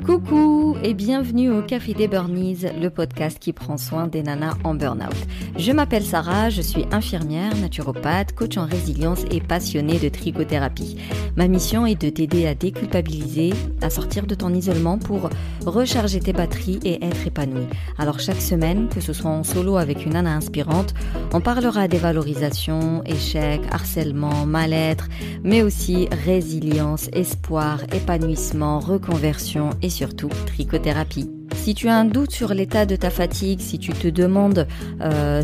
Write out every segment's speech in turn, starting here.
Coucou et bienvenue au Café des Burnies, le podcast qui prend soin des nanas en burn-out. Je m'appelle Sarah, je suis infirmière, naturopathe, coach en résilience et passionnée de trichothérapie. Ma mission est de t'aider à déculpabiliser, à sortir de ton isolement pour recharger tes batteries et être épanouie. Alors chaque semaine, que ce soit en solo avec une nana inspirante, on parlera des valorisations, échecs, harcèlement, mal-être, mais aussi résilience, espoir, épanouissement, reconversion et surtout trichothérapie. Si tu as un doute sur l'état de ta fatigue, si tu te demandes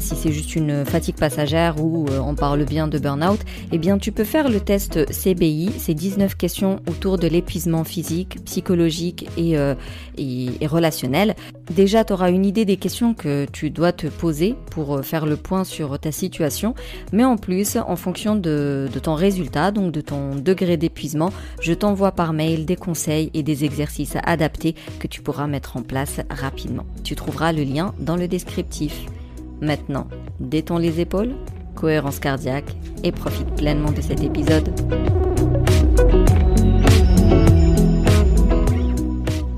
si c'est juste une fatigue passagère ou on parle bien de burn-out, eh bien tu peux faire le test CBI, c'est 19 questions autour de l'épuisement physique, psychologique et relationnel. Déjà, tu auras une idée des questions que tu dois te poser pour faire le point sur ta situation, mais en plus, en fonction de ton résultat, donc de ton degré d'épuisement, je t'envoie par mail des conseils et des exercices adaptés que tu pourras mettre en place rapidement. Tu trouveras le lien dans le descriptif. Maintenant, détends les épaules, cohérence cardiaque et profite pleinement de cet épisode.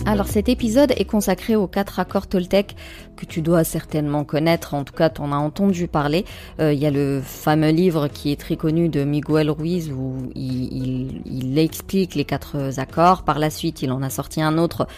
Alors cet épisode est consacré aux 4 accords Toltec que tu dois certainement connaître, en tout cas tu en as entendu parler. Il y a le fameux livre qui est très connu de Miguel Ruiz où il explique les 4 accords. Par la suite, il en a sorti un autre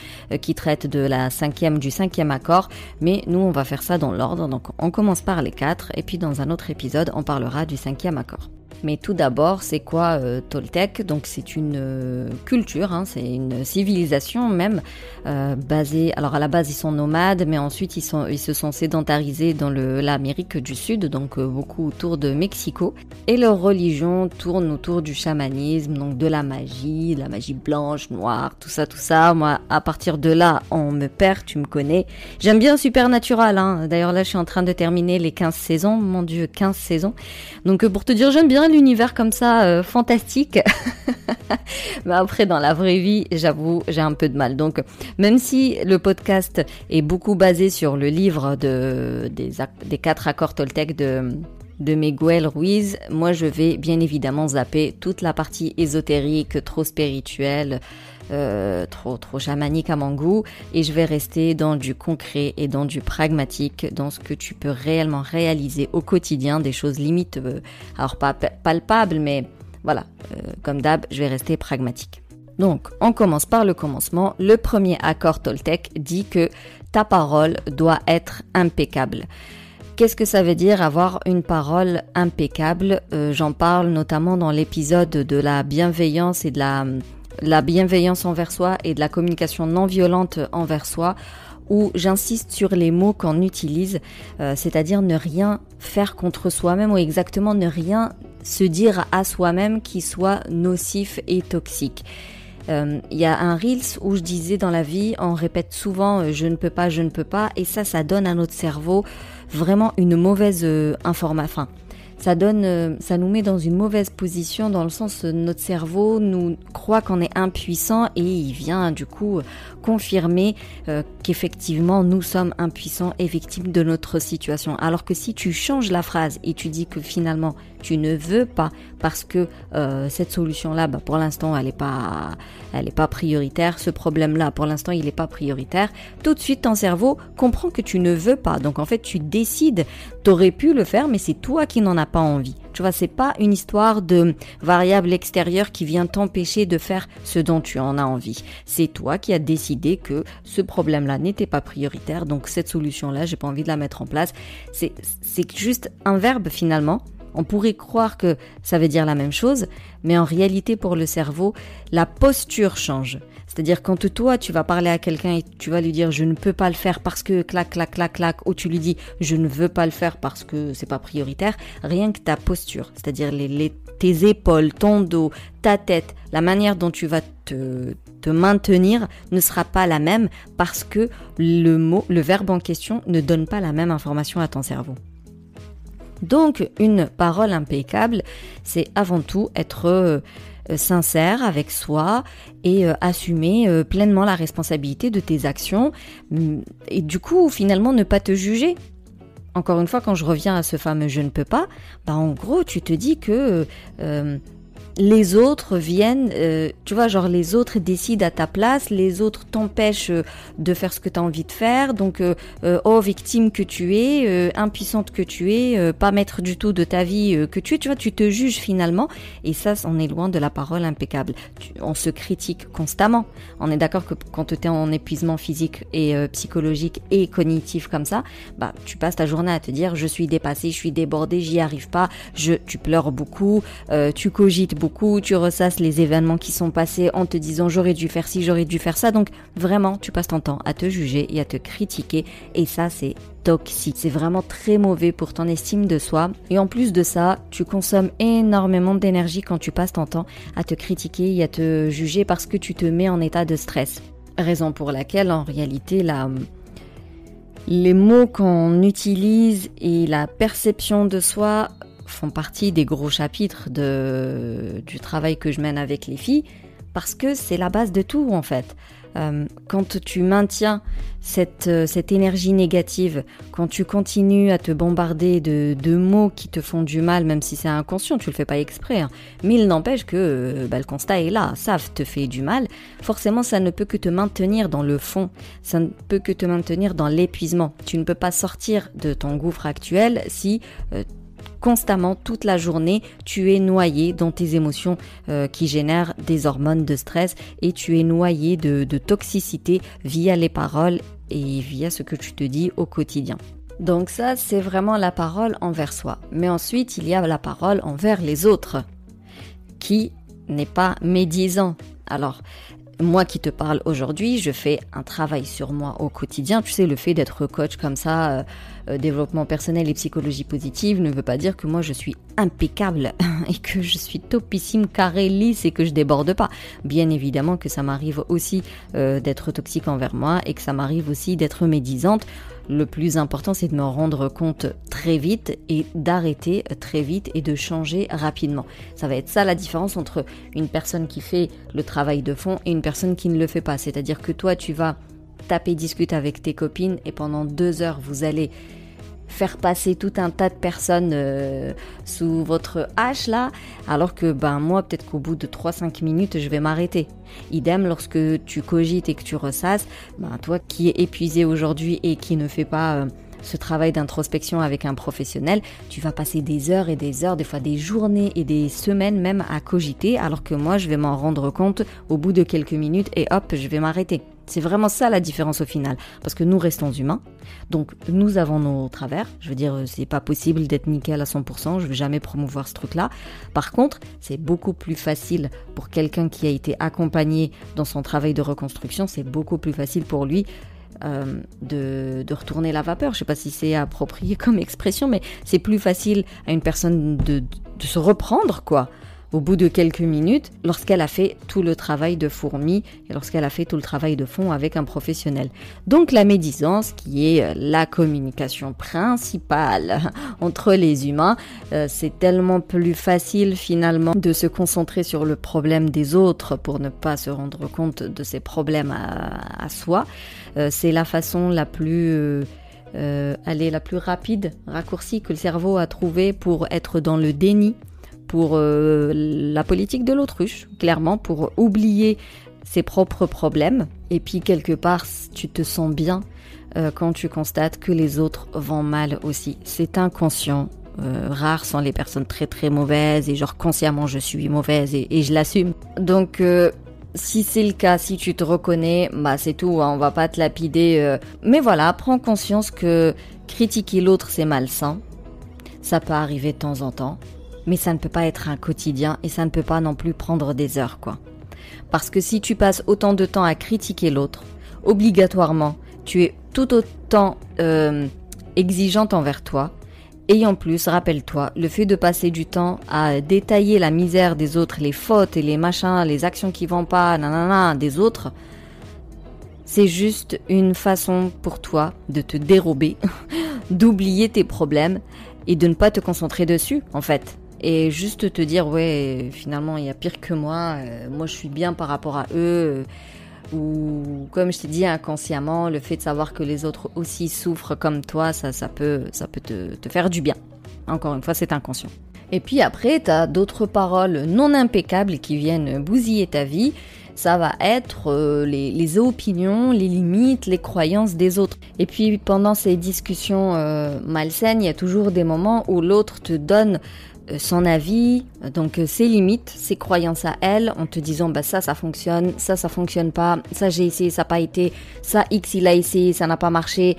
qui traite du 5e accord, mais nous on va faire ça dans l'ordre. Donc on commence par les 4 et puis dans un autre épisode on parlera du 5e accord. Mais tout d'abord, c'est quoi Toltec ? Donc c'est une culture, c'est une civilisation même basée. Alors à la base ils sont nomades, mais ensuite ils se sont sédentarisés dans l'Amérique du Sud, donc beaucoup autour de Mexico. Et leur religion tourne autour du chamanisme, donc de la magie blanche, noire, tout ça. Moi, à partir de là, on me perd, tu me connais. J'aime bien Supernatural. D'ailleurs là, je suis en train de terminer les 15 saisons. Mon Dieu, 15 saisons. Donc pour te dire, j'aime bien l'univers comme ça, fantastique. Mais après, dans la vraie vie, j'avoue, j'ai un peu de mal. Donc, même si le podcast est beaucoup basé sur le livre des 4 accords Toltec de Miguel Ruiz, moi, je vais bien évidemment zapper toute la partie ésotérique, trop spirituelle, trop chamanique à mon goût, et je vais rester dans du concret et dans du pragmatique, dans ce que tu peux réellement réaliser au quotidien, des choses limites, alors pas palpables, mais voilà, comme d'hab, je vais rester pragmatique. Donc, on commence par le commencement. Le premier accord Toltec dit que ta parole doit être impeccable. Qu'est-ce que ça veut dire avoir une parole impeccable ? J'en parle notamment dans l'épisode de la bienveillance et de la bienveillance envers soi et de la communication non violente envers soi, où j'insiste sur les mots qu'on utilise, c'est-à-dire ne rien faire contre soi-même ou exactement ne rien se dire à soi-même qui soit nocif et toxique. Il y a un Reels où je disais dans la vie, on répète souvent je ne peux pas, et ça donne à notre cerveau vraiment une mauvaise information. Ça nous met dans une mauvaise position dans le sens notre cerveau nous croit qu'on est impuissant et il vient du coup confirmer qu'effectivement nous sommes impuissants et victimes de notre situation. Alors que si tu changes la phrase et tu dis que finalement tu ne veux pas parce que cette solution-là, pour l'instant elle est pas prioritaire, ce problème-là pour l'instant il est pas prioritaire, tout de suite ton cerveau comprend que tu ne veux pas. Donc en fait tu décides, t'aurais pu le faire mais c'est toi qui n'en as pas envie. Tu vois, c'est pas une histoire de variable extérieure qui vient t'empêcher de faire ce dont tu en as envie. C'est toi qui as décidé que ce problème-là n'était pas prioritaire, donc cette solution-là, j'ai pas envie de la mettre en place. C'est juste un verbe finalement. On pourrait croire que ça veut dire la même chose, mais en réalité pour le cerveau, la posture change. C'est-à-dire quand toi tu vas parler à quelqu'un et tu vas lui dire je ne peux pas le faire parce que clac, ou tu lui dis je ne veux pas le faire parce que c'est pas prioritaire, rien que ta posture, c'est-à-dire tes épaules, ton dos, ta tête, la manière dont tu vas te maintenir ne sera pas la même parce que le verbe en question ne donne pas la même information à ton cerveau. Donc une parole impeccable, c'est avant tout être sincère avec soi et assumer pleinement la responsabilité de tes actions et du coup finalement ne pas te juger. Encore une fois, quand je reviens à ce fameux je ne peux pas, en gros tu te dis que les autres viennent, tu vois, genre les autres décident à ta place, les autres t'empêchent de faire ce que tu as envie de faire, donc oh victime que tu es, impuissante que tu es, pas maître du tout de ta vie que tu es, tu vois, tu te juges finalement, et ça, on est loin de la parole impeccable. On se critique constamment. On est d'accord que quand tu es en épuisement physique et psychologique et cognitif comme ça, bah tu passes ta journée à te dire je suis dépassée, je suis débordée, j'y arrive pas, tu pleures beaucoup, tu cogites beaucoup, tu ressasses les événements qui sont passés en te disant j'aurais dû faire ci, j'aurais dû faire ça. Donc vraiment, tu passes ton temps à te juger et à te critiquer, et ça c'est toxique. C'est vraiment très mauvais pour ton estime de soi. Et en plus de ça, tu consommes énormément d'énergie quand tu passes ton temps à te critiquer et à te juger parce que tu te mets en état de stress. Raison pour laquelle en réalité les mots qu'on utilise et la perception de soi font partie des gros chapitres du travail que je mène avec les filles, parce que c'est la base de tout en fait. Quand tu maintiens cette énergie négative, quand tu continues à te bombarder de mots qui te font du mal, même si c'est inconscient, tu le fais pas exprès, hein. Mais il n'empêche que le constat est là, ça te fait du mal, forcément ça ne peut que te maintenir dans le fond, ça ne peut que te maintenir dans l'épuisement. Tu ne peux pas sortir de ton gouffre actuel si constamment, toute la journée, tu es noyé dans tes émotions qui génèrent des hormones de stress, et tu es noyé de toxicité via les paroles et via ce que tu te dis au quotidien. Donc ça, c'est vraiment la parole envers soi. Mais ensuite, il y a la parole envers les autres, qui n'est pas médisant. Alors, moi qui te parle aujourd'hui, je fais un travail sur moi au quotidien. Tu sais, le fait d'être coach comme ça, développement personnel et psychologie positive, ne veut pas dire que moi je suis impeccable et que je suis topissime, carré, lisse et que je déborde pas. Bien évidemment que ça m'arrive aussi d'être toxique envers moi, et que ça m'arrive aussi d'être médisante. Le plus important, c'est de me rendre compte très vite et d'arrêter très vite et de changer rapidement. Ça va être ça la différence entre une personne qui fait le travail de fond et une personne qui ne le fait pas. C'est-à-dire que toi, tu vas taper, discuter avec tes copines, et pendant 2 heures, vous allez faire passer tout un tas de personnes sous votre hache là, alors que moi peut-être qu'au bout de 3-5 minutes je vais m'arrêter. Idem lorsque tu cogites et que tu ressasses, toi qui es épuisé aujourd'hui et qui ne fais pas ce travail d'introspection avec un professionnel, tu vas passer des heures et des heures, des fois des journées et des semaines même à cogiter, alors que moi je vais m'en rendre compte au bout de quelques minutes et hop, je vais m'arrêter. C'est vraiment ça la différence au final, parce que nous restons humains, donc nous avons nos travers. Je veux dire, c'est pas possible d'être nickel à 100%, je vais jamais promouvoir ce truc-là. Par contre, c'est beaucoup plus facile pour quelqu'un qui a été accompagné dans son travail de reconstruction, c'est beaucoup plus facile pour lui de retourner la vapeur. Je sais pas si c'est approprié comme expression, mais c'est plus facile à une personne de se reprendre, quoi, au bout de quelques minutes, lorsqu'elle a fait tout le travail de fourmi et lorsqu'elle a fait tout le travail de fond avec un professionnel. Donc la médisance, qui est la communication principale entre les humains, c'est tellement plus facile finalement de se concentrer sur le problème des autres pour ne pas se rendre compte de ses problèmes à soi. C'est la façon la plus la plus rapide, raccourcie que le cerveau a trouvé pour être dans le déni, pour la politique de l'autruche, clairement, pour oublier ses propres problèmes. Et puis quelque part, tu te sens bien quand tu constates que les autres vont mal aussi. C'est inconscient. Rares sont les personnes très très mauvaises et genre consciemment je suis mauvaise et je l'assume. Donc si c'est le cas, si tu te reconnais, c'est tout, hein, on va pas te lapider. Mais voilà, prends conscience que critiquer l'autre c'est malsain. Ça peut arriver de temps en temps. Mais ça ne peut pas être un quotidien et ça ne peut pas non plus prendre des heures, quoi. Parce que si tu passes autant de temps à critiquer l'autre, obligatoirement, tu es tout autant exigeante envers toi. Et en plus, rappelle-toi, le fait de passer du temps à détailler la misère des autres, les fautes et les machins, les actions qui vont pas, des autres, c'est juste une façon pour toi de te dérober, d'oublier tes problèmes et de ne pas te concentrer dessus, en fait. Et juste te dire, ouais, finalement, il y a pire que moi, moi je suis bien par rapport à eux. Ou comme je t'ai dit, inconsciemment, le fait de savoir que les autres aussi souffrent comme toi, ça peut te faire du bien. Encore une fois, c'est inconscient. Et puis après, tu as d'autres paroles non impeccables qui viennent bousiller ta vie. Ça va être les opinions, les limites, les croyances des autres. Et puis pendant ces discussions malsaines, il y a toujours des moments où l'autre te donne son avis, donc ses limites, ses croyances à elle, en te disant bah ça fonctionne, ça fonctionne pas, ça j'ai essayé, ça n'a pas été, ça X il a essayé, ça n'a pas marché,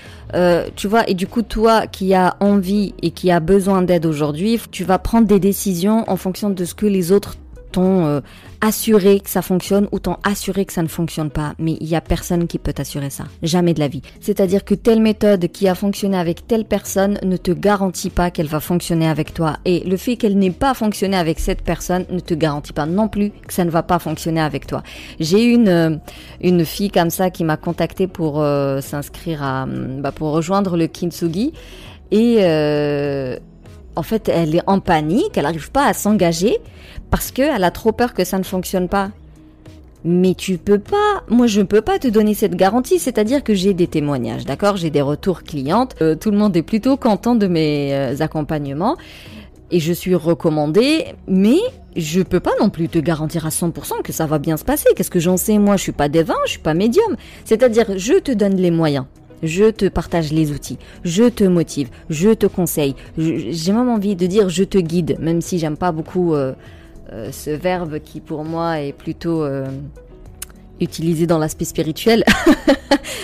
tu vois, et du coup toi qui as envie et qui as besoin d'aide aujourd'hui, tu vas prendre des décisions en fonction de ce que les autres t'ont assuré que ça fonctionne ou t'ont assuré que ça ne fonctionne pas. Mais il y a personne qui peut t'assurer ça. Jamais de la vie. C'est-à-dire que telle méthode qui a fonctionné avec telle personne ne te garantit pas qu'elle va fonctionner avec toi. Et le fait qu'elle n'ait pas fonctionné avec cette personne ne te garantit pas non plus que ça ne va pas fonctionner avec toi. J'ai une fille comme ça qui m'a contactée pour s'inscrire pour rejoindre le Kintsugi. Et en fait, elle est en panique, elle n'arrive pas à s'engager parce qu'elle a trop peur que ça ne fonctionne pas. Mais moi je ne peux pas te donner cette garantie, c'est-à-dire que j'ai des témoignages, d'accord ? J'ai des retours clientes, tout le monde est plutôt content de mes accompagnements et je suis recommandée, mais je peux pas non plus te garantir à 100% que ça va bien se passer. Qu'est-ce que j'en sais ? Moi, je suis pas divin, je suis pas médium. C'est-à-dire, je te donne les moyens. Je te partage les outils, je te motive, je te conseille. J'ai même envie de dire je te guide, même si j'aime pas beaucoup ce verbe qui pour moi est plutôt utilisé dans l'aspect spirituel.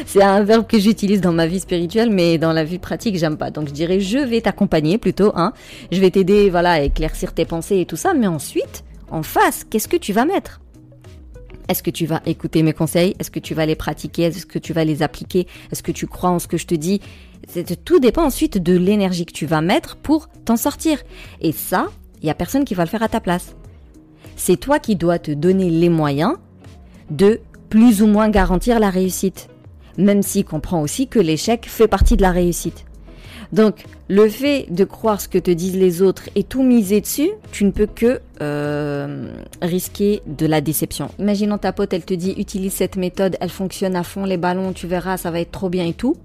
C'est un verbe que j'utilise dans ma vie spirituelle, mais dans la vie pratique, j'aime pas. Donc je dirais je vais t'accompagner plutôt, hein. Je vais t'aider, voilà, à éclaircir tes pensées et tout ça, mais ensuite, en face, qu'est-ce que tu vas mettre ? Est-ce que tu vas écouter mes conseils ? Est-ce que tu vas les pratiquer ? Est-ce que tu vas les appliquer ? Est-ce que tu crois en ce que je te dis ? Tout dépend ensuite de l'énergie que tu vas mettre pour t'en sortir. Et ça, il n'y a personne qui va le faire à ta place. C'est toi qui dois te donner les moyens de plus ou moins garantir la réussite. Même s'il comprend aussi que l'échec fait partie de la réussite. Donc, le fait de croire ce que te disent les autres et tout miser dessus, tu ne peux que risquer de la déception. Imaginons ta pote, elle te dit utilise cette méthode, elle fonctionne à fond les ballons, tu verras, ça va être trop bien et tout.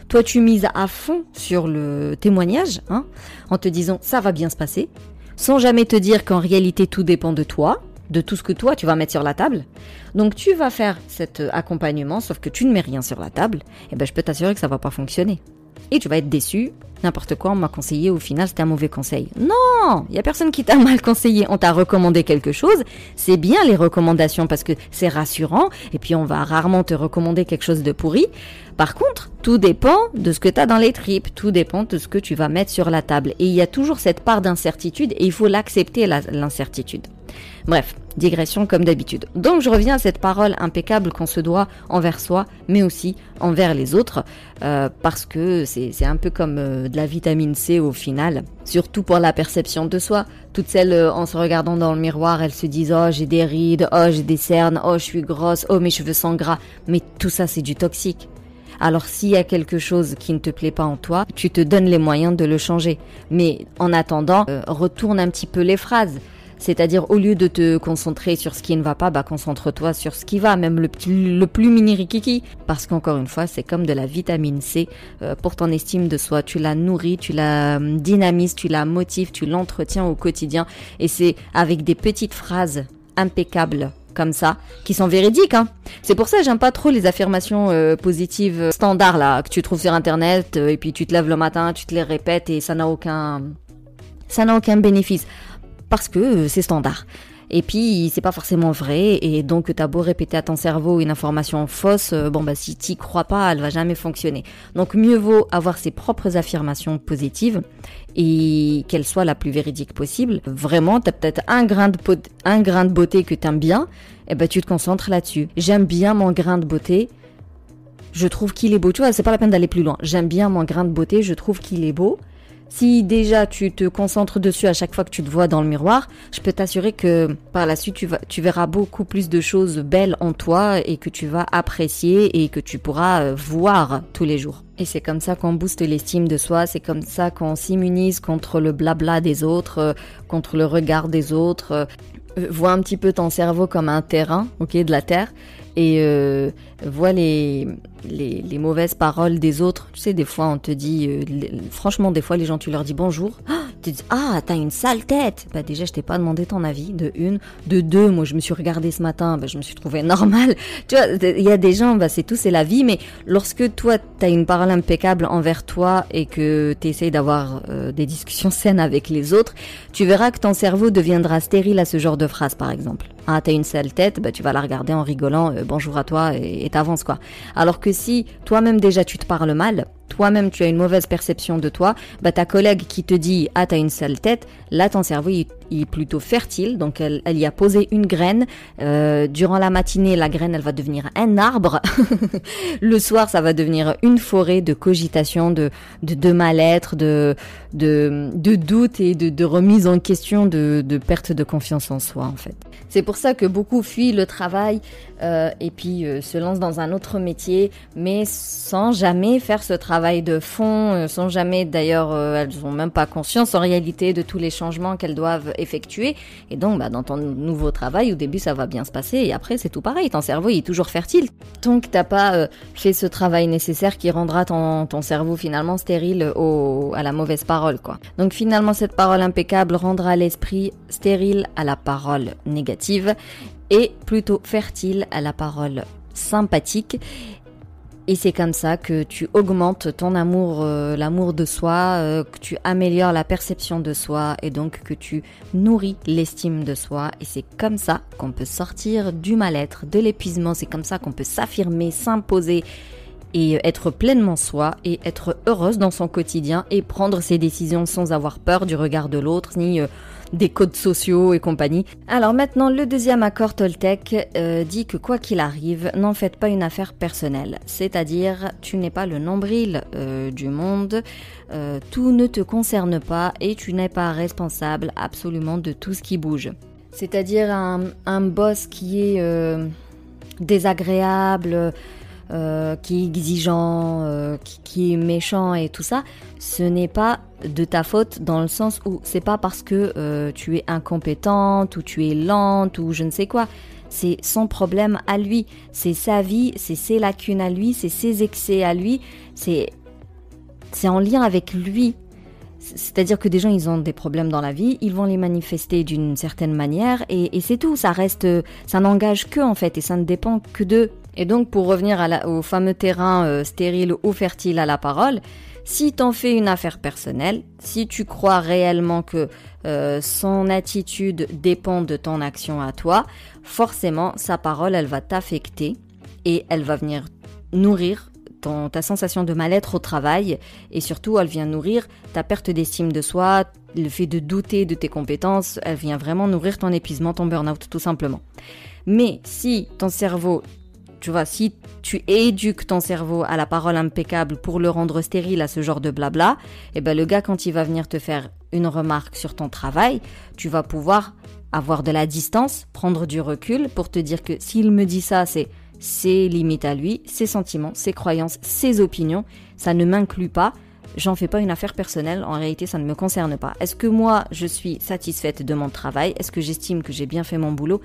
Toi, tu mises à fond sur le témoignage, hein, en te disant ça va bien se passer, sans jamais te dire qu'en réalité tout dépend de toi, de tout ce que toi tu vas mettre sur la table. Donc tu vas faire cet accompagnement, sauf que tu ne mets rien sur la table, et ben je peux t'assurer que ça va pas fonctionner. Et tu vas être déçu, n'importe quoi on m'a conseillé, au final c'était un mauvais conseil. Non, il y a personne qui t'a mal conseillé, on t'a recommandé quelque chose, c'est bien les recommandations parce que c'est rassurant, et puis on va rarement te recommander quelque chose de pourri. Par contre, tout dépend de ce que tu as dans les tripes, tout dépend de ce que tu vas mettre sur la table. Et il y a toujours cette part d'incertitude et il faut l'accepter, l'incertitude. Bref, digression comme d'habitude. Donc je reviens à cette parole impeccable qu'on se doit envers soi, mais aussi envers les autres, parce que c'est un peu comme de la vitamine C au final, surtout pour la perception de soi. Toutes celles en se regardant dans le miroir, elles se disent « Oh, j'ai des rides, oh, j'ai des cernes, oh, je suis grosse, oh, mes cheveux sont gras ». Mais tout ça, c'est du toxique. Alors s'il y a quelque chose qui ne te plaît pas en toi, tu te donnes les moyens de le changer. Mais en attendant, retourne un petit peu les phrases. C'est-à-dire, au lieu de te concentrer sur ce qui ne va pas, concentre-toi sur ce qui va, même le plus mini-rikiki. Parce qu'encore une fois, c'est comme de la vitamine C pour ton estime de soi. Tu la nourris, tu la dynamises, tu la motives, tu l'entretiens au quotidien. Et c'est avec des petites phrases impeccables comme ça, qui sont véridiques, hein. C'est pour ça que j'aime pas trop les affirmations positives standards là que tu trouves sur internet et puis tu te lèves le matin, tu te les répètes et ça n'a aucun bénéfice parce que c'est standard. Et puis c'est pas forcément vrai et donc t'as beau répéter à ton cerveau une information fausse, si t'y crois pas, elle va jamais fonctionner. Donc mieux vaut avoir ses propres affirmations positives et qu'elles soient la plus véridique possible. Vraiment, t'as peut-être un grain de beauté que t'aimes bien, et tu te concentres là-dessus. J'aime bien mon grain de beauté, je trouve qu'il est beau. Tu vois, c'est pas la peine d'aller plus loin. J'aime bien mon grain de beauté, je trouve qu'il est beau. Si déjà tu te concentres dessus à chaque fois que tu te vois dans le miroir, je peux t'assurer que par la suite tu verras beaucoup plus de choses belles en toi et que tu vas apprécier et que tu pourras voir tous les jours. Et c'est comme ça qu'on booste l'estime de soi, c'est comme ça qu'on s'immunise contre le blabla des autres, contre le regard des autres. Vois un petit peu ton cerveau comme un terrain, de la terre, et vois les mauvaises paroles des autres. Tu sais, des fois on te dit, franchement des fois les gens tu leur dis bonjour, Tu te dis, ah, t'as une sale tête. Bah déjà, je t'ai pas demandé ton avis, de une. De deux, moi, je me suis regardée ce matin, bah, je me suis trouvée normale. Tu vois, il y a des gens, bah, c'est tout, c'est la vie. Mais lorsque toi, t'as une parole impeccable envers toi et que t'essayes d'avoir des discussions saines avec les autres, tu verras que ton cerveau deviendra stérile à ce genre de phrase, par exemple. Ah, t'as une sale tête, bah, tu vas la regarder en rigolant, bonjour à toi, et t'avances, quoi. Alors que si toi-même déjà tu te parles mal, toi-même tu as une mauvaise perception de toi, bah ta collègue qui te dit ah t'as une sale tête, là ton cerveau il est plutôt fertile, donc elle y a posé une graine. Durant la matinée, la graine elle va devenir un arbre. Le soir ça va devenir une forêt de cogitation, de mal-être, de doute et de remise en question, de perte de confiance en soi en fait. C'est pour ça que beaucoup fuient le travail et puis se lancent dans un autre métier, mais sans jamais faire ce travail de fond, sans jamais d'ailleurs, elles n'ont même pas conscience en réalité de tous les changements qu'elles doivent effectuer. Et donc bah, dans ton nouveau travail, au début ça va bien se passer et après c'est tout pareil, ton cerveau il est toujours fertile. Donc t'as pas fait ce travail nécessaire qui rendra ton cerveau finalement stérile à la mauvaise parole, quoi. Donc finalement cette parole impeccable rendra l'esprit stérile à la parole négative et plutôt fertile à la parole sympathique. Et c'est comme ça que tu augmentes ton amour, l'amour de soi, que tu améliores la perception de soi et donc que tu nourris l'estime de soi. Et c'est comme ça qu'on peut sortir du mal-être, de l'épuisement. C'est comme ça qu'on peut s'affirmer, s'imposer et être pleinement soi et être heureuse dans son quotidien et prendre ses décisions sans avoir peur du regard de l'autre ni des codes sociaux et compagnie. Alors maintenant, le deuxième accord Toltec dit que quoi qu'il arrive, n'en faites pas une affaire personnelle. C'est-à-dire, tu n'es pas le nombril du monde, tout ne te concerne pas et tu n'es pas responsable absolument de tout ce qui bouge. C'est-à-dire un boss qui est désagréable, qui est exigeant, qui est méchant et tout ça, ce n'est pas de ta faute dans le sens où c'est pas parce que tu es incompétente ou tu es lente ou je ne sais quoi. C'est son problème à lui, c'est sa vie, c'est ses lacunes à lui, c'est ses excès à lui, c'est en lien avec lui. C'est-à-dire que des gens, ils ont des problèmes dans la vie, ils vont les manifester d'une certaine manière et c'est tout, ça n'engage qu'eux en fait et ça ne dépend que d'eux. Et donc pour revenir au fameux terrain stérile ou fertile à la parole, si t'en fais une affaire personnelle, si tu crois réellement que son attitude dépend de ton action à toi, forcément sa parole elle va t'affecter et elle va venir nourrir ta sensation de mal-être au travail et surtout elle vient nourrir ta perte d'estime de soi, le fait de douter de tes compétences, elle vient vraiment nourrir ton épuisement, ton burn-out tout simplement. Mais si ton cerveau, tu vois, si tu éduques ton cerveau à la parole impeccable pour le rendre stérile à ce genre de blabla, et ben le gars quand il va venir te faire une remarque sur ton travail, tu vas pouvoir avoir de la distance, prendre du recul pour te dire que s'il me dit ça, c'est ses limites à lui, ses sentiments, ses croyances, ses opinions, ça ne m'inclut pas, j'en fais pas une affaire personnelle, en réalité ça ne me concerne pas. Est-ce que moi je suis satisfaite de mon travail? Est-ce que j'estime que j'ai bien fait mon boulot?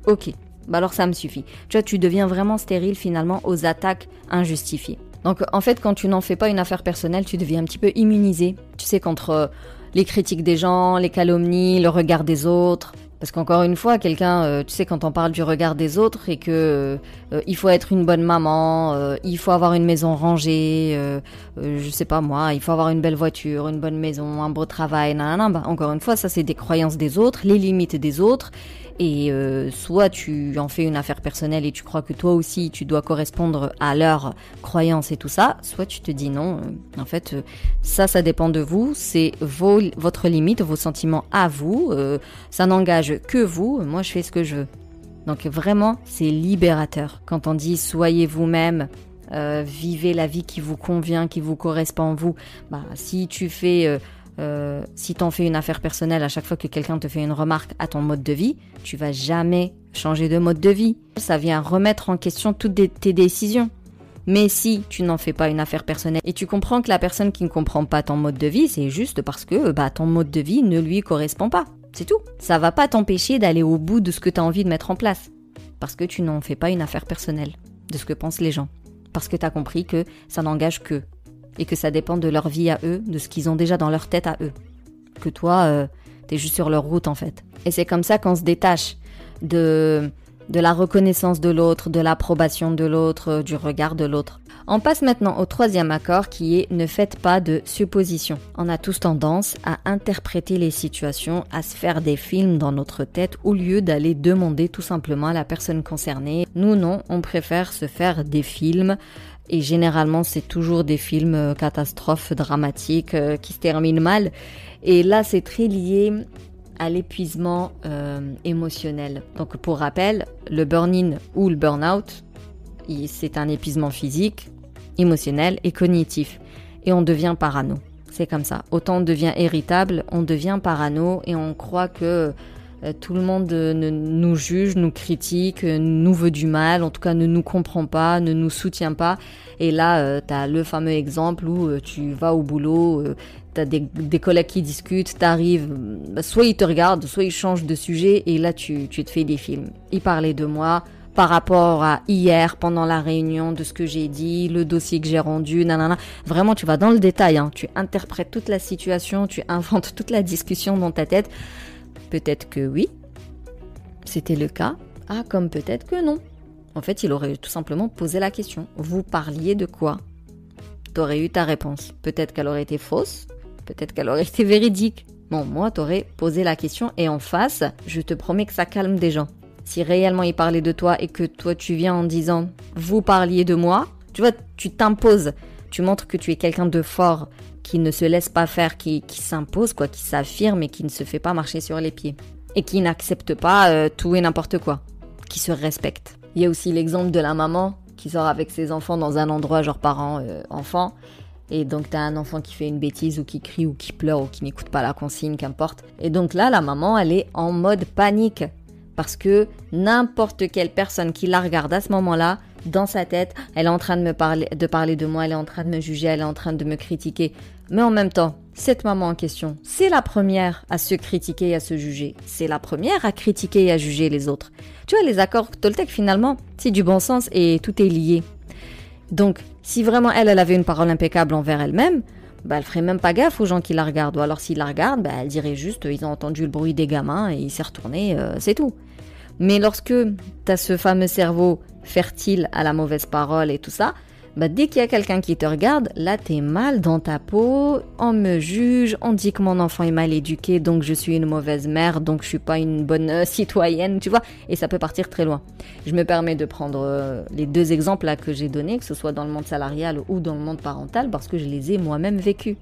Ok, bah alors ça me suffit. Tu vois, tu deviens vraiment stérile finalement aux attaques injustifiées. Donc en fait quand tu n'en fais pas une affaire personnelle, tu deviens un petit peu immunisé, tu sais, contre les critiques des gens, les calomnies, le regard des autres. Parce qu'encore une fois, quelqu'un, tu sais, quand on parle du regard des autres et que il faut être une bonne maman, il faut avoir une maison rangée, je sais pas moi, il faut avoir une belle voiture, une bonne maison, un beau travail, nanana, bah, encore une fois, ça c'est des croyances des autres, les limites des autres. Et soit tu en fais une affaire personnelle et tu crois que toi aussi tu dois correspondre à leurs croyances et tout ça, soit tu te dis non, en fait ça dépend de vous, c'est votre limite, vos sentiments à vous, ça n'engage que vous, moi je fais ce que je veux. Donc vraiment c'est libérateur quand on dit soyez vous-même, vivez la vie qui vous convient, qui vous correspond vous. Bah, si tu fais... si t'en fais une affaire personnelle à chaque fois que quelqu'un te fait une remarque à ton mode de vie, tu vas jamais changer de mode de vie. Ça vient remettre en question toutes tes décisions. Mais si tu n'en fais pas une affaire personnelle et tu comprends que la personne qui ne comprend pas ton mode de vie, c'est juste parce que ton mode de vie ne lui correspond pas. C'est tout. Ça va pas t'empêcher d'aller au bout de ce que tu as envie de mettre en place. Parce que tu n'en fais pas une affaire personnelle de ce que pensent les gens. Parce que tu as compris que ça n'engage qu'eux. Et que ça dépend de leur vie à eux, de ce qu'ils ont déjà dans leur tête à eux. que toi, t'es juste sur leur route en fait. Et c'est comme ça qu'on se détache de la reconnaissance de l'autre, de l'approbation de l'autre, du regard de l'autre. On passe maintenant au troisième accord qui est « ne faites pas de suppositions ». On a tous tendance à interpréter les situations, à se faire des films dans notre tête au lieu d'aller demander tout simplement à la personne concernée. Nous non, on préfère se faire des films et généralement c'est toujours des films catastrophes, dramatiques, qui se terminent mal. Et là c'est très lié à l'épuisement émotionnel. Donc pour rappel, le burn-in ou le burn-out, c'est un épuisement physique, émotionnel et cognitif. Et on devient parano. C'est comme ça. Autant on devient irritable, on devient parano et on croit que tout le monde nous juge, nous critique, nous veut du mal, en tout cas ne nous comprend pas, ne nous soutient pas. Et là, tu as le fameux exemple où tu vas au boulot, tu as des collègues qui discutent, tu arrives, soit ils te regardent, soit ils changent de sujet et là tu te fais des films. Ils parlaient de moi par rapport à hier, pendant la réunion, de ce que j'ai dit, le dossier que j'ai rendu, nanana. Vraiment, tu vas dans le détail, hein. Tu interprètes toute la situation, tu inventes toute la discussion dans ta tête. Peut-être que oui, c'était le cas. Ah, comme peut-être que non. En fait, il aurait tout simplement posé la question. Vous parliez de quoi ? T'aurais eu ta réponse. Peut-être qu'elle aurait été fausse, peut-être qu'elle aurait été véridique. Bon, moi, t'aurais posé la question et en face, je te promets que ça calme des gens. Si réellement il parlait de toi et que toi tu viens en disant « vous parliez de moi », tu vois, tu t'imposes, tu montres que tu es quelqu'un de fort, qui ne se laisse pas faire, qui s'impose, quoi, qui s'affirme et qui ne se fait pas marcher sur les pieds. Et qui n'accepte pas tout et n'importe quoi, qui se respecte. Il y a aussi l'exemple de la maman qui sort avec ses enfants dans un endroit genre parents-enfants. Et donc, tu as un enfant qui fait une bêtise ou qui crie ou qui pleure ou qui n'écoute pas la consigne, qu'importe. Et donc là, la maman, elle est en mode panique. Parce que n'importe quelle personne qui la regarde à ce moment-là, dans sa tête, elle est en train de parler de moi, elle est en train de me juger, elle est en train de me critiquer. Mais en même temps, cette maman en question, c'est la première à se critiquer et à se juger. C'est la première à critiquer et à juger les autres. Tu vois, les accords Toltec, finalement, c'est du bon sens et tout est lié. Donc, si vraiment elle avait une parole impeccable envers elle-même, elle ferait même pas gaffe aux gens qui la regardent. Ou alors s'ils la regardent, elle dirait juste ils ont entendu le bruit des gamins et il s'est retourné, c'est tout. Mais lorsque tu as ce fameux cerveau fertile à la mauvaise parole et tout ça, dès qu'il y a quelqu'un qui te regarde, là t'es mal dans ta peau, on me juge, on dit que mon enfant est mal éduqué, donc je suis une mauvaise mère, donc je suis pas une bonne citoyenne, tu vois, et ça peut partir très loin. Je me permets de prendre les deux exemples là que j'ai donnés, que ce soit dans le monde salarial ou dans le monde parental, parce que je les ai moi-même vécus.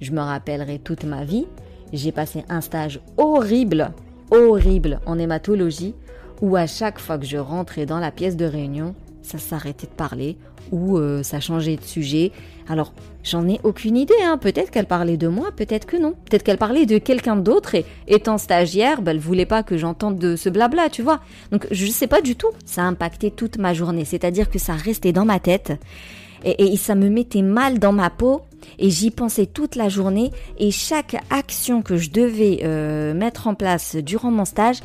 Je me rappellerai toute ma vie, j'ai passé un stage horrible en hématologie, où à chaque fois que je rentrais dans la pièce de réunion, ça s'arrêtait de parler ou ça changeait de sujet. Alors, j'en ai aucune idée, hein. Peut-être qu'elle parlait de moi, peut-être que non. Peut-être qu'elle parlait de quelqu'un d'autre et étant stagiaire, elle voulait pas que j'entende de ce blabla, tu vois. Donc, je sais pas du tout. Ça a impacté toute ma journée, c'est-à-dire que ça restait dans ma tête et ça me mettait mal dans ma peau et j'y pensais toute la journée et chaque action que je devais mettre en place durant mon stage,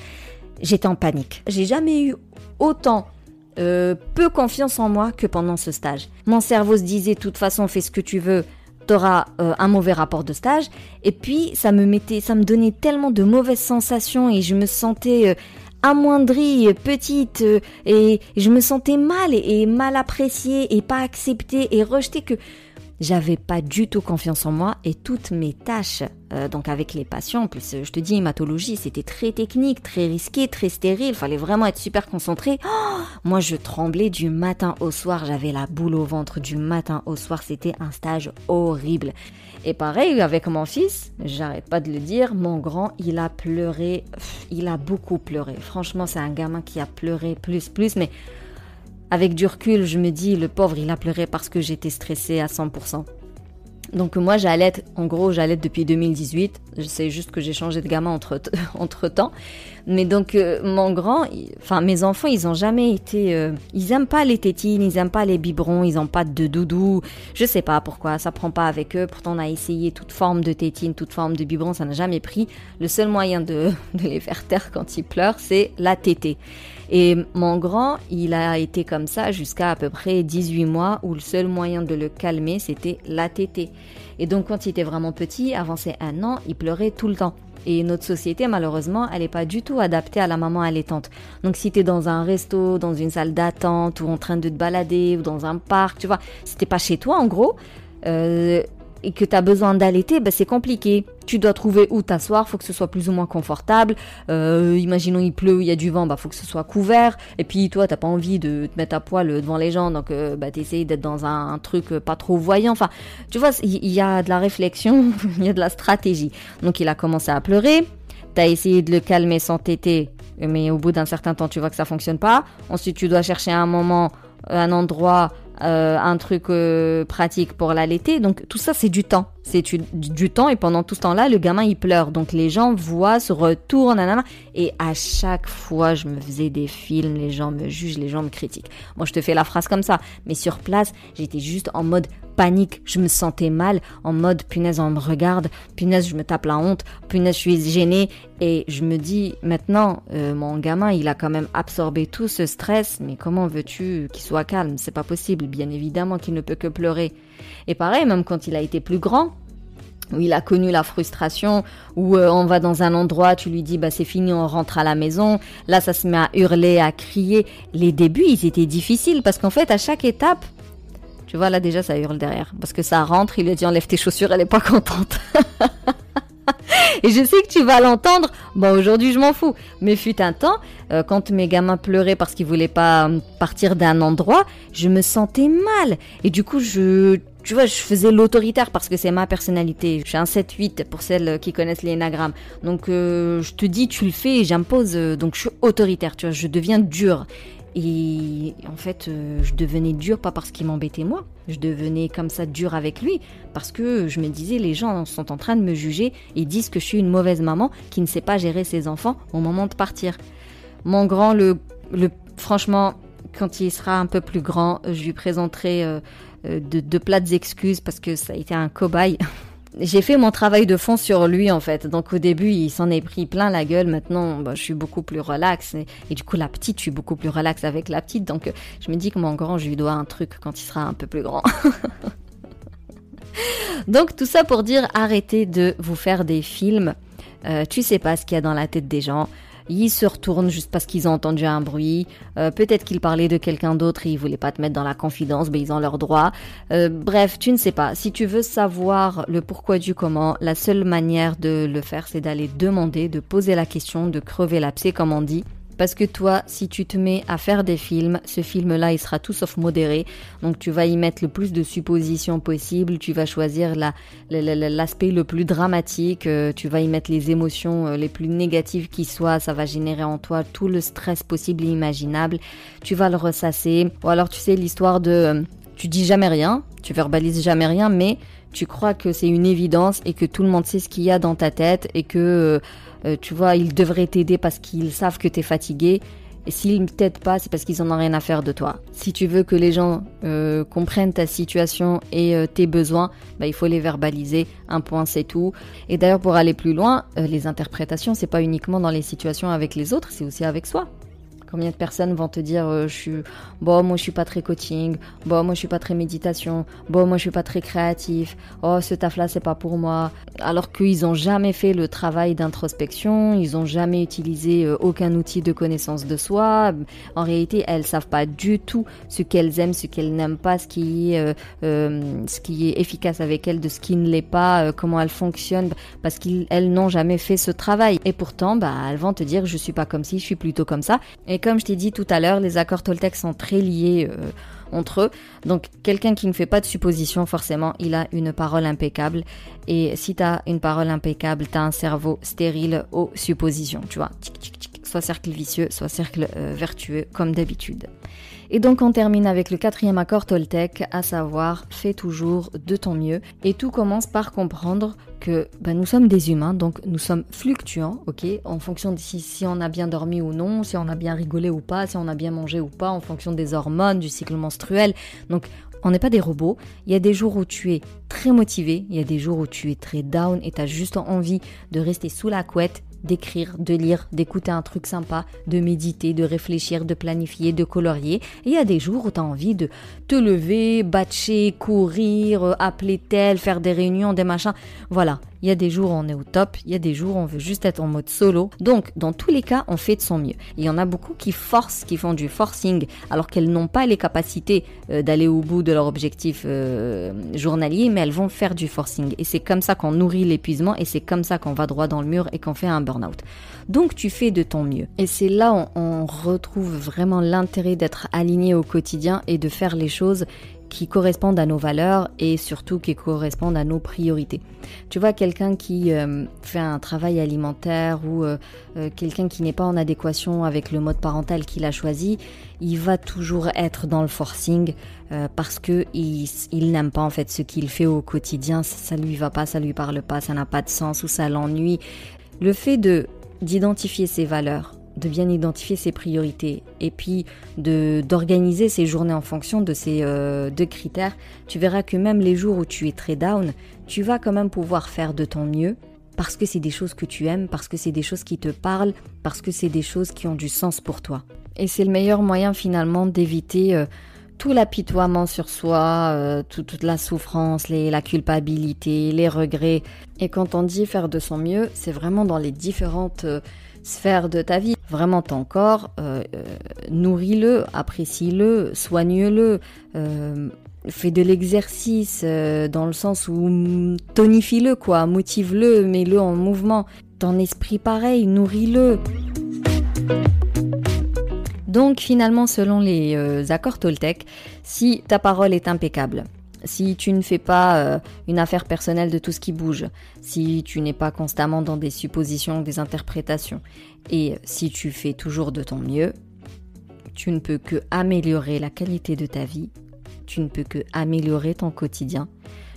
j'étais en panique. J'ai jamais eu autant peu confiance en moi que pendant ce stage. Mon cerveau se disait, de toute façon, fais ce que tu veux, t'auras un mauvais rapport de stage. Et puis, ça me donnait tellement de mauvaises sensations et je me sentais amoindrie, petite, et je me sentais mal et mal appréciée et pas acceptée et rejetée que j'avais pas du tout confiance en moi et toutes mes tâches, donc avec les patients, en plus je te dis hématologie, c'était très technique, très risqué, très stérile, fallait vraiment être super concentré. Moi je tremblais du matin au soir, j'avais la boule au ventre du matin au soir, c'était un stage horrible. Et pareil avec mon fils, j'arrête pas de le dire, mon grand il a pleuré, il a beaucoup pleuré. Franchement c'est un gamin qui a pleuré plus, mais avec du recul, je me dis, le pauvre, il a pleuré parce que j'étais stressée à 100%. Donc moi, j'allaite depuis 2018. C'est juste que j'ai changé de gamin entre temps. Mais donc, mon grand, enfin, mes enfants, ils ont jamais été... ils aiment pas les tétines, ils aiment pas les biberons, ils ont pas de doudou. Je sais pas pourquoi, ça prend pas avec eux. Pourtant, on a essayé toute forme de tétine, toute forme de biberon, ça n'a jamais pris. Le seul moyen de les faire taire quand ils pleurent, c'est la tétée. Et mon grand, il a été comme ça jusqu'à à peu près 18 mois, où le seul moyen de le calmer, c'était la tétée. Et donc, quand il était vraiment petit, avant ses 1 an, il pleurait tout le temps. Et notre société, malheureusement, elle n'est pas du tout adaptée à la maman allaitante. Donc, si tu es dans un resto, dans une salle d'attente, ou en train de te balader, ou dans un parc, tu vois, si t'es pas chez toi, en gros, et que tu as besoin d'allaiter, ben c'est compliqué. Tu dois trouver où t'asseoir, faut que ce soit plus ou moins confortable. Imaginons il pleut, il y a du vent, bah faut que ce soit couvert. Et puis toi, t'as pas envie de te mettre à poil devant les gens, donc t'essayes d'être dans un truc pas trop voyant. Enfin, tu vois, il y a de la réflexion, il y a de la stratégie. Donc il a commencé à pleurer. T'as essayé de le calmer sans téter, mais au bout d'un certain temps, tu vois que ça fonctionne pas. Ensuite, tu dois chercher un moment, un endroit, un truc pratique pour l'allaiter. Donc tout ça, c'est du temps. C'est du temps, et pendant tout ce temps-là, le gamin, il pleure. Donc les gens voient, se retournent, nanana. Et à chaque fois, je me faisais des films, les gens me jugent, les gens me critiquent. Moi, je te fais la phrase comme ça. Mais sur place, j'étais juste en mode panique. Je me sentais mal, en mode punaise, on me regarde, punaise, je me tape la honte, punaise, je suis gênée. Et je me dis, maintenant, mon gamin, il a quand même absorbé tout ce stress. Mais comment veux-tu qu'il soit calme? C'est pas possible. Bien évidemment qu'il ne peut que pleurer. Et pareil, même quand il a été plus grand, où il a connu la frustration, où on va dans un endroit, tu lui dis bah c'est fini, on rentre à la maison. Là, ça se met à hurler, à crier. Les débuts, ils étaient difficiles parce qu'en fait, à chaque étape, tu vois, là déjà, ça hurle derrière. Parce que ça rentre, il lui dit enlève tes chaussures, elle est pas contente. Et je sais que tu vas l'entendre. Bon, aujourd'hui, je m'en fous. Mais fut un temps, quand mes gamins pleuraient parce qu'ils voulaient pas partir d'un endroit, je me sentais mal. Et du coup, tu vois, je faisais l'autoritaire parce que c'est ma personnalité. Je suis un 7-8 pour celles qui connaissent l'énagramme. Donc, je te dis, tu le fais et j'impose. Donc, je suis autoritaire, tu vois, je deviens dure. Et en fait, je devenais dure pas parce qu'il m'embêtait moi. Je devenais comme ça dure avec lui parce que je me disais, les gens sont en train de me juger et disent que je suis une mauvaise maman qui ne sait pas gérer ses enfants au moment de partir. Mon grand, franchement, quand il sera un peu plus grand, je lui présenterai de plates excuses parce que ça a été un cobaye. J'ai fait mon travail de fond sur lui en fait. Donc au début, il s'en est pris plein la gueule. Maintenant, je suis beaucoup plus relax. Et du coup, la petite, je suis beaucoup plus relax avec la petite. Donc je me dis que mon grand, je lui dois un truc quand il sera un peu plus grand. Donc tout ça pour dire, arrêtez de vous faire des films. Tu sais pas ce qu'il y a dans la tête des gens. Ils se retournent juste parce qu'ils ont entendu un bruit. Peut-être qu'ils parlaient de quelqu'un d'autre et ils voulaient pas te mettre dans la confidence, mais ils ont leur droit. Bref, tu ne sais pas. Si tu veux savoir le pourquoi du comment, la seule manière de le faire, c'est d'aller demander, de poser la question, de crever l'abcès, comme on dit. Parce que toi, si tu te mets à faire des films, ce film-là, il sera tout sauf modéré. Donc, tu vas y mettre le plus de suppositions possible. Tu vas choisir l'aspect le plus dramatique. Tu vas y mettre les émotions les plus négatives qui soient. Ça va générer en toi tout le stress possible et imaginable. Tu vas le ressasser. Ou alors, tu sais, l'histoire de... tu dis jamais rien, tu verbalises jamais rien, mais tu crois que c'est une évidence et que tout le monde sait ce qu'il y a dans ta tête et que... tu vois, ils devraient t'aider parce qu'ils savent que t'es fatigué. Et s'ils ne t'aident pas, c'est parce qu'ils en ont rien à faire de toi. Si tu veux que les gens comprennent ta situation et tes besoins, il faut les verbaliser. Un point, c'est tout. Et d'ailleurs, pour aller plus loin, les interprétations, c'est pas uniquement dans les situations avec les autres, c'est aussi avec soi. Combien de personnes vont te dire moi je suis pas très coaching, moi je suis pas très méditation, moi je suis pas très créatif, ce taf là c'est pas pour moi, alors qu'ils ont jamais fait le travail d'introspection, ils ont jamais utilisé aucun outil de connaissance de soi. En réalité, elles savent pas du tout ce qu'elles aiment, ce qu'elles n'aiment pas, ce qui est efficace avec elles, de ce qui ne l'est pas, comment elles fonctionnent, parce qu'elles n'ont jamais fait ce travail. Et pourtant, elles vont te dire je suis pas comme ci, je suis plutôt comme ça. Et comme je t'ai dit tout à l'heure, les accords Toltec sont très liés entre eux. Donc, quelqu'un qui ne fait pas de suppositions, forcément, il a une parole impeccable. Et si tu as une parole impeccable, tu as un cerveau stérile aux suppositions, tu vois. Tic, tic, tic. Soit cercle vicieux, soit cercle vertueux, comme d'habitude. Et donc on termine avec le 4e accord Toltec, à savoir fais toujours de ton mieux. Et tout commence par comprendre que nous sommes des humains, donc nous sommes fluctuants, ok, en fonction de si on a bien dormi ou non, si on a bien rigolé ou pas, si on a bien mangé ou pas, en fonction des hormones, du cycle menstruel. Donc on n'est pas des robots. Il y a des jours où tu es très motivé, il y a des jours où tu es très down et tu as juste envie de rester sous la couette, d'écrire, de lire, d'écouter un truc sympa, de méditer, de réfléchir, de planifier, de colorier. Et il y a des jours où tu as envie de te lever, batcher, courir, appeler tel, faire des réunions, des machins. Voilà, il y a des jours où on est au top, il y a des jours où on veut juste être en mode solo. Donc, dans tous les cas, on fait de son mieux. Il y en a beaucoup qui forcent, qui font du forcing, alors qu'elles n'ont pas les capacités d'aller au bout de leur objectif journalier, mais elles vont faire du forcing. Et c'est comme ça qu'on nourrit l'épuisement et c'est comme ça qu'on va droit dans le mur et qu'on fait un burn-out. Donc, tu fais de ton mieux. Et c'est là où on retrouve vraiment l'intérêt d'être aligné au quotidien et de faire les choses qui correspondent à nos valeurs et surtout qui correspondent à nos priorités. Tu vois, quelqu'un qui fait un travail alimentaire ou quelqu'un qui n'est pas en adéquation avec le mode parental qu'il a choisi, il va toujours être dans le forcing parce que il n'aime pas en fait ce qu'il fait au quotidien, ça lui va pas, ça lui parle pas, ça n'a pas de sens ou ça l'ennuie. Le fait d'identifier ses valeurs, de bien identifier ses priorités et puis d'organiser ses journées en fonction de ces deux critères, tu verras que même les jours où tu es très down, tu vas quand même pouvoir faire de ton mieux parce que c'est des choses que tu aimes, parce que c'est des choses qui te parlent, parce que c'est des choses qui ont du sens pour toi. Et c'est le meilleur moyen finalement d'éviter tout l'apitoiement sur soi, toute la souffrance, la culpabilité, les regrets. Et quand on dit faire de son mieux, c'est vraiment dans les différentes sphères de ta vie. Vraiment ton corps, nourris-le, apprécie-le, soigne-le, fais de l'exercice dans le sens où tonifie-le, quoi, motive-le, mets-le en mouvement. Ton esprit pareil, nourris-le. Donc finalement, selon les accords Toltec, si ta parole est impeccable, si tu ne fais pas une affaire personnelle de tout ce qui bouge, si tu n'es pas constamment dans des suppositions, des interprétations, et si tu fais toujours de ton mieux, tu ne peux que améliorer la qualité de ta vie, tu ne peux que améliorer ton quotidien,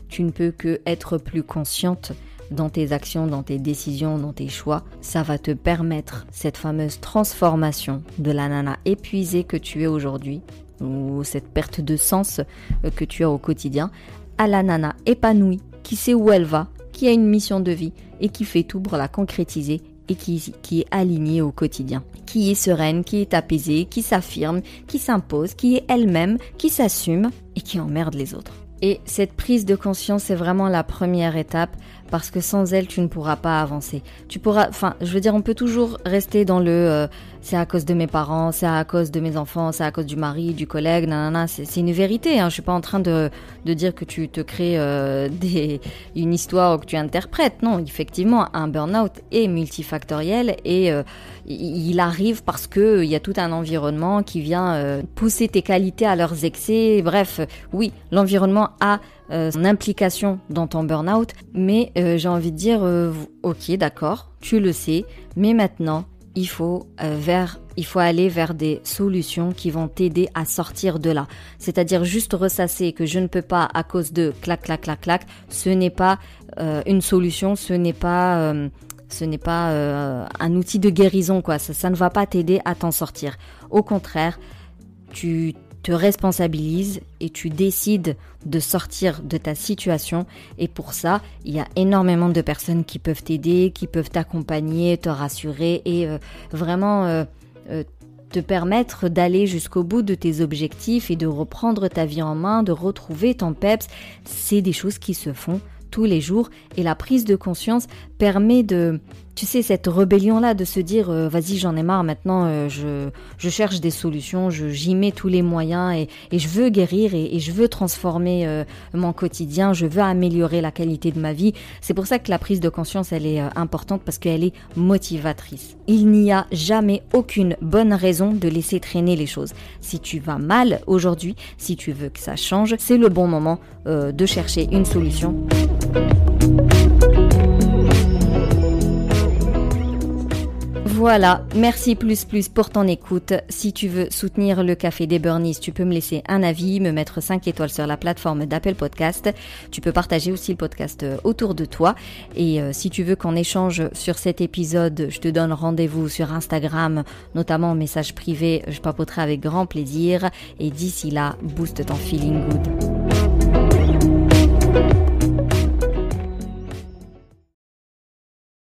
tu ne peux que être plus consciente dans tes actions, dans tes décisions, dans tes choix. Ça va te permettre cette fameuse transformation de la nana épuisée que tu es aujourd'hui, ou cette perte de sens que tu as au quotidien, à la nana épanouie, qui sait où elle va, qui a une mission de vie et qui fait tout pour la concrétiser et qui est alignée au quotidien, qui est sereine, qui est apaisée, qui s'affirme, qui s'impose, qui est elle-même, qui s'assume et qui emmerde les autres. Et cette prise de conscience, c'est vraiment la première étape parce que sans elle, tu ne pourras pas avancer. On peut toujours rester dans le c'est à cause de mes parents, c'est à cause de mes enfants, c'est à cause du mari, du collègue, nanana, c'est une vérité. Je suis pas en train de dire que tu te crées une histoire ou que tu interprètes. Non, effectivement, un burn-out est multifactoriel et il arrive parce que il y a tout un environnement qui vient pousser tes qualités à leurs excès. Bref, oui, l'environnement a son implication dans ton burn-out, mais j'ai envie de dire, ok, d'accord, tu le sais, mais maintenant, il faut aller vers des solutions qui vont t'aider à sortir de là. C'est-à-dire juste ressasser que je ne peux pas à cause de clac, clac, clac, clac, ce n'est pas une solution, ce n'est pas un outil de guérison, quoi. Ça ne va pas t'aider à t'en sortir. Au contraire, tu te responsabilises et tu décides de sortir de ta situation et pour ça, il y a énormément de personnes qui peuvent t'aider, qui peuvent t'accompagner, te rassurer et vraiment te permettre d'aller jusqu'au bout de tes objectifs et de reprendre ta vie en main, de retrouver ton peps. C'est des choses qui se font tous les jours et la prise de conscience permet de, tu sais, cette rébellion-là de se dire vas-y, j'en ai marre maintenant, je cherche des solutions, j'y mets tous les moyens et je veux guérir et je veux transformer mon quotidien, je veux améliorer la qualité de ma vie. C'est pour ça que la prise de conscience, elle est importante parce qu'elle est motivatrice. Il n'y a jamais aucune bonne raison de laisser traîner les choses. Si tu vas mal aujourd'hui, si tu veux que ça change, c'est le bon moment de chercher une solution. Voilà, merci plus pour ton écoute. Si tu veux soutenir le Café des Burnies, tu peux me laisser un avis, me mettre 5 étoiles sur la plateforme d'Apple Podcast. Tu peux partager aussi le podcast autour de toi. Et si tu veux qu'on échange sur cet épisode, je te donne rendez-vous sur Instagram, notamment en message privé. Je papoterai avec grand plaisir. Et d'ici là, booste ton feeling good.